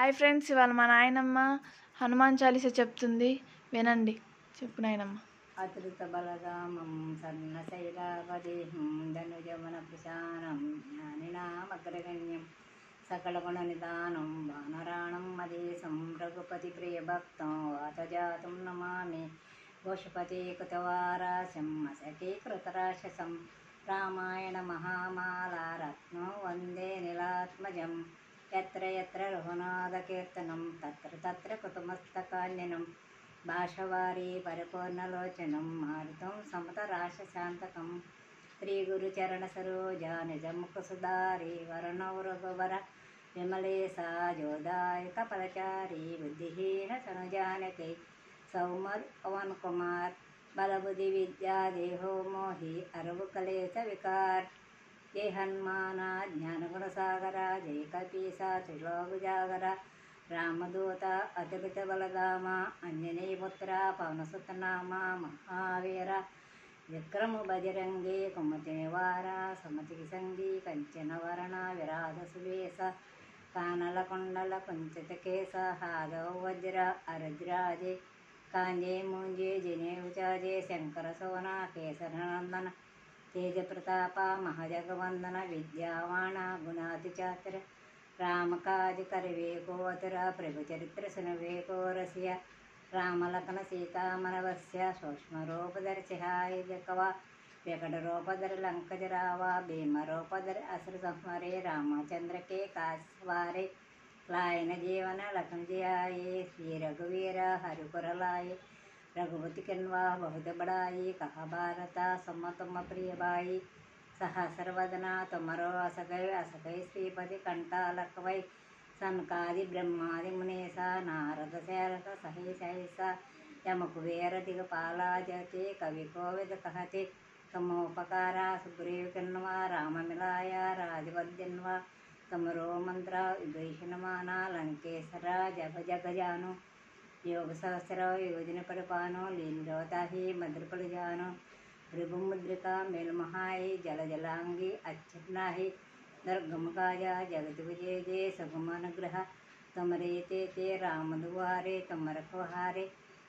Hi friends, ఇవాళ మా నాయనమ్మ హనుమాన్ చాలీస చెప్తుంది, వినండి. చెప్పు నాయనమ్మ. అతృత బలరామం సన్నశైలావదేహం ధనుజవన ప్రశానం జ్ఞానినామగ్రగణ్యం సకలగుణ నిదానం వానరాణం మదేశం రఘుపతి ప్రియభక్తం వాతజాతం నమామి గోషపతి కృతవారాశం అసకీకృతరాశసం రామాయణ మహామాలా రత్నం వందే నిలాత్మజం ఎత్ర ఎత్ర రఘునాథకీర్తనం తత్ర తత్ర కృతమస్తకాన్యనం భాషవారి పరిపూర్ణలోచనం మారుతం సమతరాశశాంతకం శ్రీ గురుచరణ సరోజ నిజముఖ సుధారి వరణౌ రఘువర విమలేశ జోదాయక పదచారి బుద్ధిహీన సనుజానకి సౌమర్ పవన్ కుమార్ బలబుద్ధి విద్యా దేహో మోహి అరవు కలేశ వికార్ జై హనుమాన జ్ఞానగుణ సాగర జై కపీస త్రిలోగుజాగర రామదూత అతులిత బలగామ అంజనేయపుత్ర పవనసుతనామ మహావీర విక్రమ బజరంగి కుమతి నివార సమతికి సంగి కంచన వరణ విరాధ సువేశ కానల కొండల కుంచిత కేశ హాదవ వజ్ర అరద్రాజే కాంజే మూంజే జనేవుచాజే శంకర సోన కేసరనందన తేజ ప్రతాప మహజగవందన విద్యావాణ గుణాతి చాతుర రామకాజ కరివేకోవతుర ప్రభుచరిత్ర సునవేకో రసియ రామలకన సీతామనవస్య సూక్ష్మరూపధరి జకవ వికటరూపధరి లంకజరావ భీమరూపధరి అసుర సంహరే రామచంద్రకే కాశవారే లాయన జీవన లక్ష్మణజయాయే శ్రీ రఘువీర హరిపురలాయే रघुपति कन्वा बहुत बड़ाई कहा भारत सम्मतम प्रिय बाई सहस्रवदना तुमरो असगय श्रीपति कंटालकवै सनकादि ब्रह्मादि मुनेसा नारद शैलस सही सहसा यमकुबेर दिगपाला जते कवि कोविद कहते तमोपकारा सुग्रीव कन्वा राम मिलाया राजवद्यन्वा तमरो मंत्र विभीषणमाना लंकेशरा जग जगजानु योग सहस्र योजन परिपानो लीलोताही मद्रपल जानो ऋभुमुद्रिका मेलमहाई जल जलांगी अच्छनाही दर्गमकाया जगत विजय जय सगुमनुग्रह तमरे ते राम दुआरे तुम रखवारे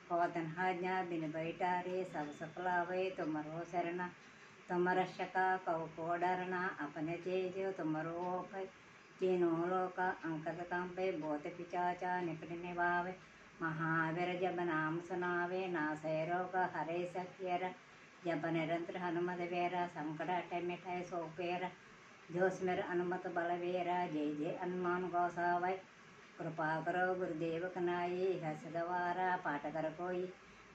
कौतनहाज्ञा बिन बैटारे सब सकलावै तुमरो शरण तुम रक्षक कौ कोडरना अपने तेज तुमरो तीनों लोक अंकत कंपे बोत पिचाचा निकट निभावे महावीर जब नाम सुनावे नासय रोग हरे सख्यर जब निरंतर हनुमत वेरा संकट अटै मिठाई सोपेर जोस्मेर अनुमत बलवीर जय जय हनुमान गोसावै कृपा करो गुरुदेव कनाई हसदवारा पाठ कर कोई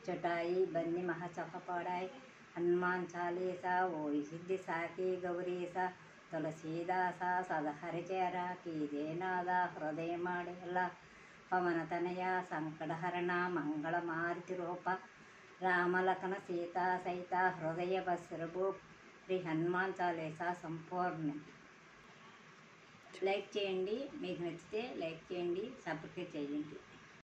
चटाई बन्नी महासख पढ़ाई हनुमान चालीसा वोई सिद्धि साकी गौरीसा तुलसीदासा सदा हरिचेरा की जयनादा हृदय माडेला पवन तनय संकटहरण मंगलमारुति रूप रामलखन सीता सहित हृदय बसरभू श्री हनुमान चालीसा संपूर्ण లైక్ చేయండి, మీకు నచ్చితే లైక్ చేయండి, సబ్స్క్రైబ్ చేయండి.